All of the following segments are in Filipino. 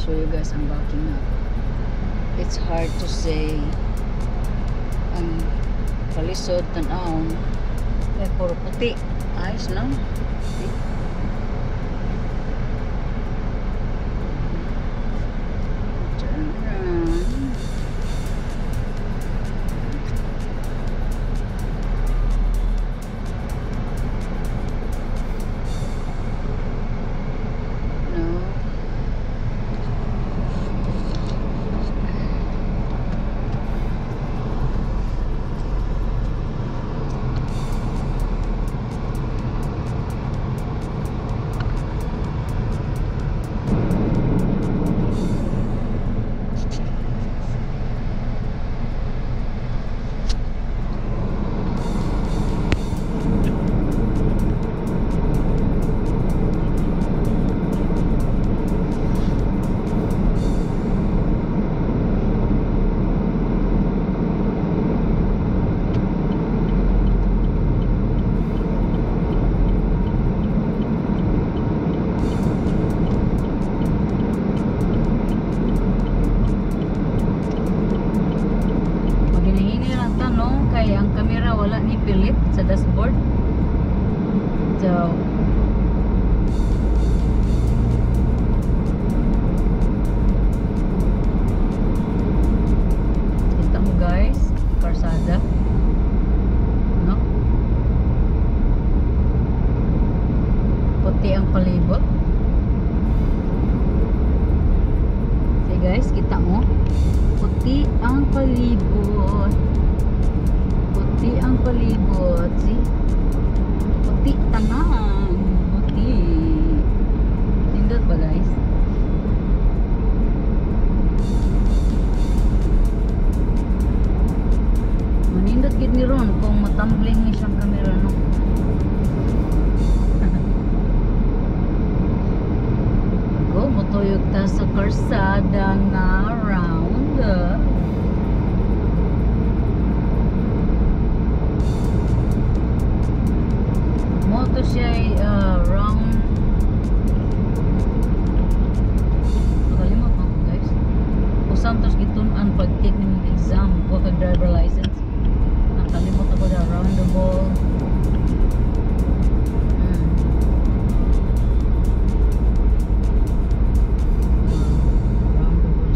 show you guys ang backing up. It's hard to say ang palisod tan-aon kaya puro puti. Ayos no? Puti. Turn around. Kaya ang camera wala ni pilit sa dashboard. So kita mo guys, karsada no? Puti ang palibot. See guys, kita mo? Puti ang palibot. Puti ang palibot, see? Puti tanang, puti. Tindot ba guys? Manindot gid ni ron kung matambling ni siyang camera no. Go motuyog ta sa karsada na round. Moto siya wrong. Nakalimot mo guys. Usam tos gitun-an pag-take ni mong exam o kag driver license. Nakalimot ako na roundable. Roundable.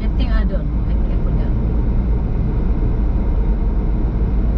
Shifting add-on. I forgot.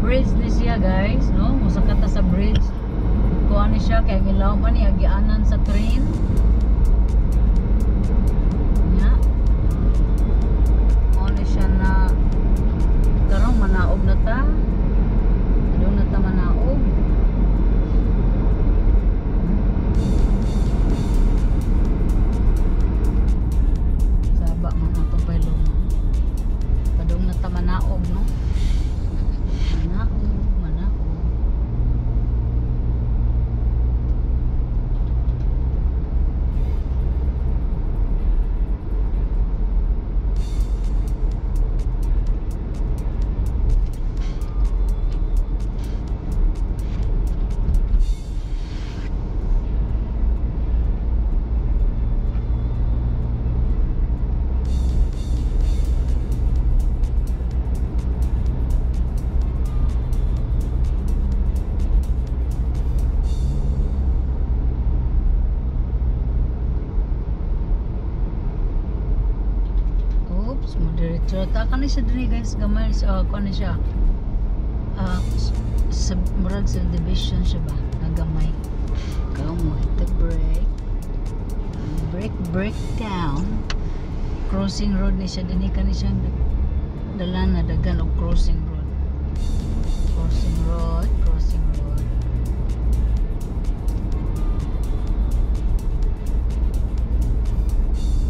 Bridge ni siya guys, no? Musaka ta sa bridge. Kuha ni siya kaya ilaw pa niya gianan sa train nya kuha ni siya na karong manaog na ta adong na ta manaog saba mga tupay luma adong na ta manaog no manaog. Diretso ta kan siya diri guys gamay sa kuan ni siya sa murag subdivision siya ba nagamay mo hit the break down crossing road ni siya dinhi kan siya dala na dagan og crossing road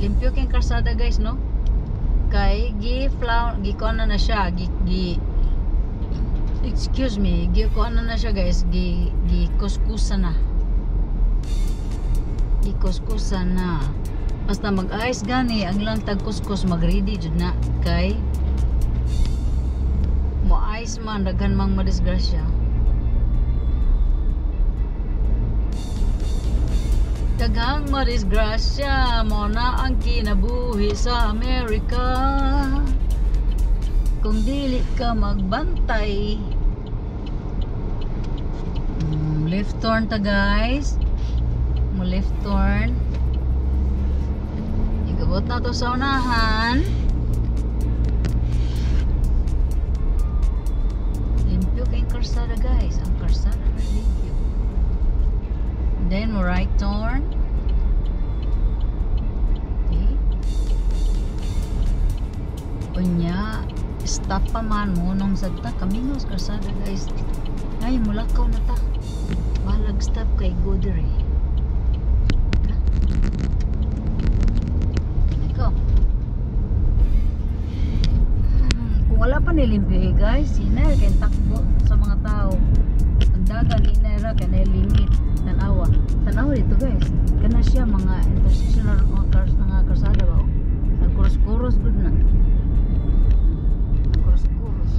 limpyo kay karsada guys no. Kay gikuan na siya excuse me, gikuan na siya guys, gikuskusan na basta mag-ayos gani ang lang tag-kuskus mag-ready jud na kay mo ayos man daghan mang madisgrasya Daghang madisgrasya mo na ang kinabuhi sa Amerika. Kung dili ka magbantay. Left turn ta guys. Mo left turn. Igabot na to sa unahan. Limpyo kayong karsada guys. Ang karsada na limpyo. Then mo right turn. Okay. Unya stop pa man mo nung sadta kaminos karsada guys. Ay mulakaw na ta. Balag stop kay Godre. Ikaw. Kung wala pa nilimpyo guys, sinay kay takbo sa mga tao. Ang dagan inera kay na limit tanawa. Tanawa dito guys. Kana siya mga intersectional mga karsada ba? Nagkuros-kuros good na. Nagkuros-kuros.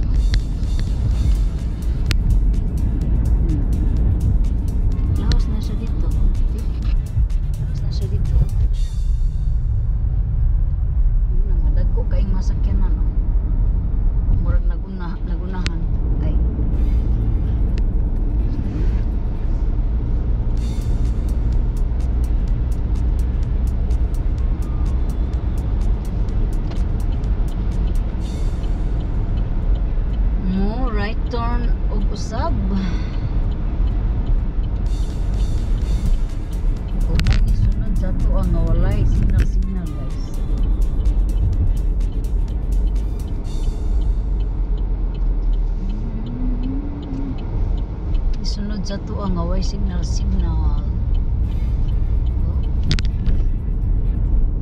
Lawas na siya dito. Lawas na siya dito. Namadag ko kaing masakyan na no. Murag nagunahan. Ay. Mo right turn og usab. Kung may isunod sa to ang walay signal guys. Isunod sa to ang away signal.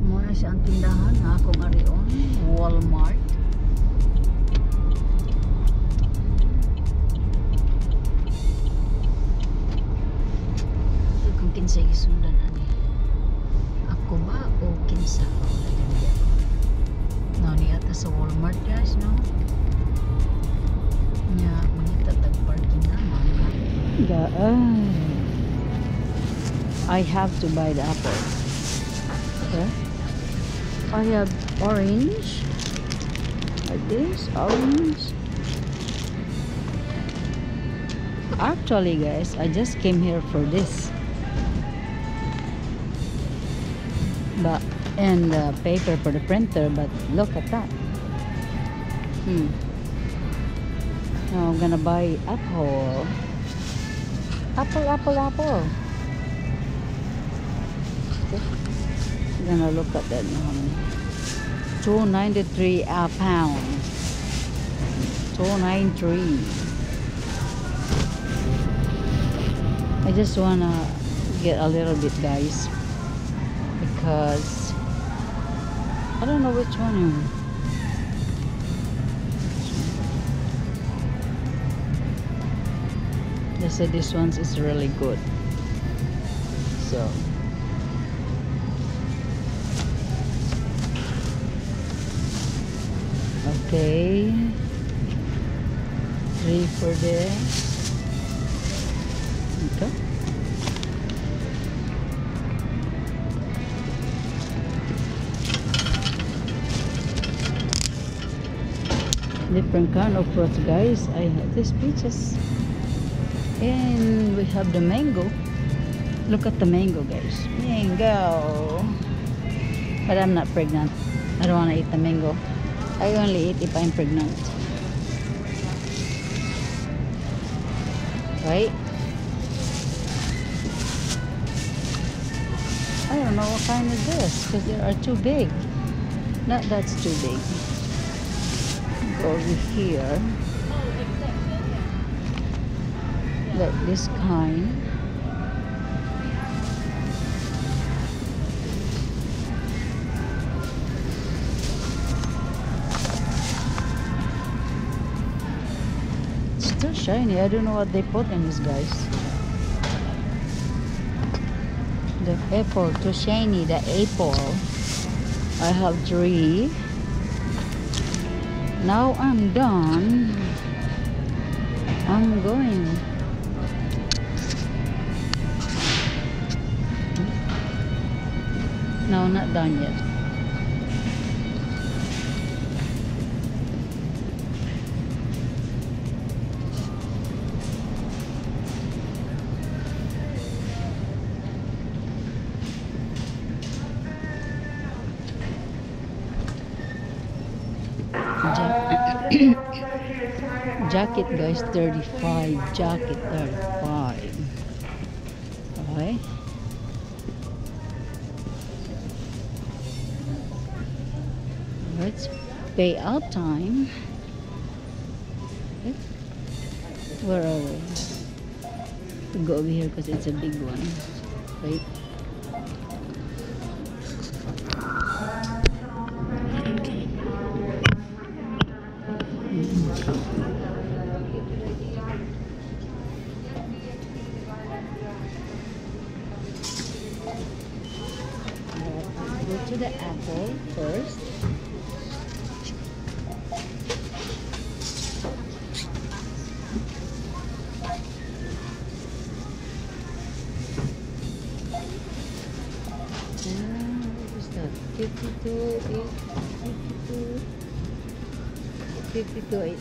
Muna siya ang tindahan na akong arion. Walmart. Kung kinsa isundan ani. Ako ba o kinsa? No, niya sa Walmart guys, no? Nya, manita tag-parking naman. I have to buy the apple. Okay. I have orange. Like this, orange. Actually guys, I just came here for this. And paper for the printer, but look at that. Now I'm gonna buy apple. Apple. Okay. I'm gonna look at that now. $2.93 a pound. $2.93. I just wanna get a little bit guys, because I don't know which one. They said this one is really good. So okay, 3 for this. Okay. Different kind of fruits guys. I have these peaches and we have the mango. Look at the mango guys. Mango. But I'm not pregnant. I don't want to eat the mango. I only eat if I'm pregnant. Right? I don't know what kind is this because they are too big. No, that's too big. Go over here. Like this kind. It's still shiny. I don't know what they put in this guys. The apple, too shiny. The apple. I have 3. Now I'm done. I'm going. No, not done yet. Jacket guys, 35. Jacket 35. Okay. Let's pay out time. Okay. Where are we? We go over here because it's a big one. Right. Go to the Apple first. What is that? 52.89.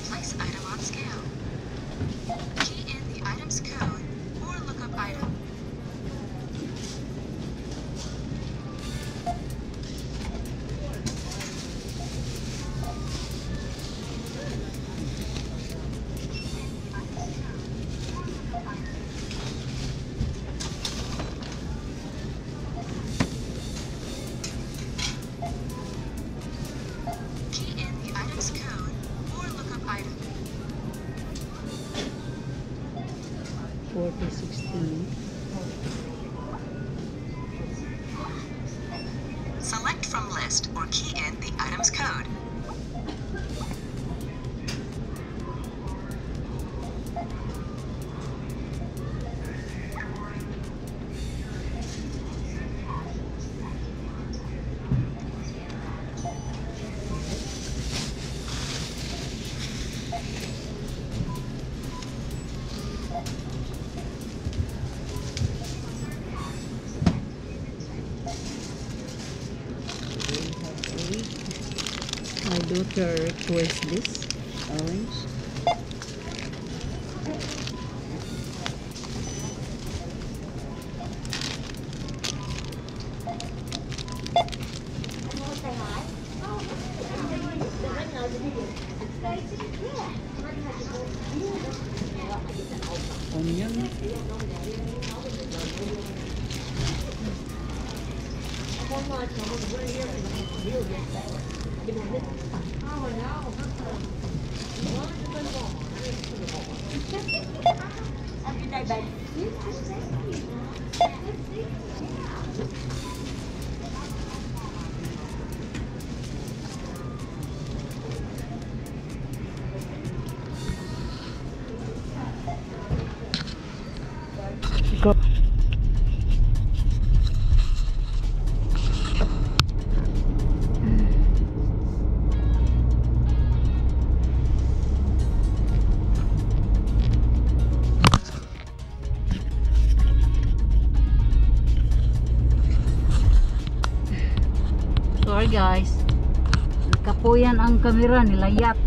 Place item on scale. Key in the item's code or look up item. Key in the item's code or look up item. 4016. Select from list or key in the item's code. My daughter requests this orange. Onion. Go. Sorry guys, kapuyan ang kamera, nilayat.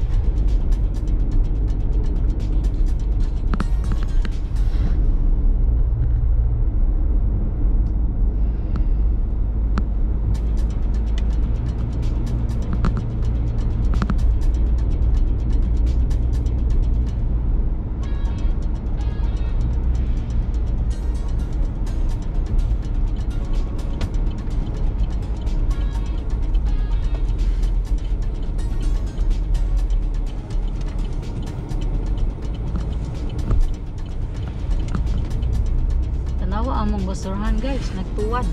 Among basurahan guys, nagtuwad.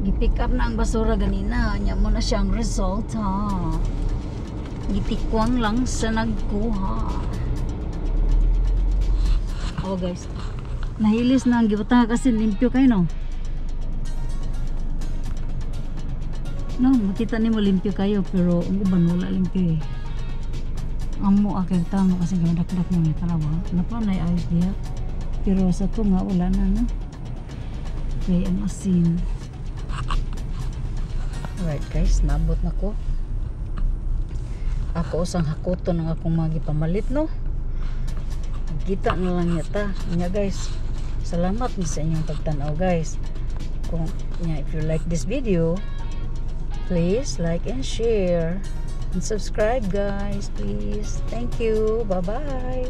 Gipick up na ang basura ganina, nya mo na siyang result ha. Gitikwang lang sa nagkuha. Oh guys, nahilis na ang gibata kasi limpyo kayo no. No, makita nimo limpyo kayo pero ang uban wala limpyo eh. Amo akay tama kasi ganadak-dak mo talawa. Napa na ayos diha. Pero sa to nga wala na no. Kaya ang asin. Alright guys, nabot na ko. Ako usang hakuton ng akong magipamalit no. Kita na lang yata. Nya guys, salamat ni sa inyong pagtanaw guys. Kung if you like this video, please like and share and subscribe guys, please. Thank you. Bye bye.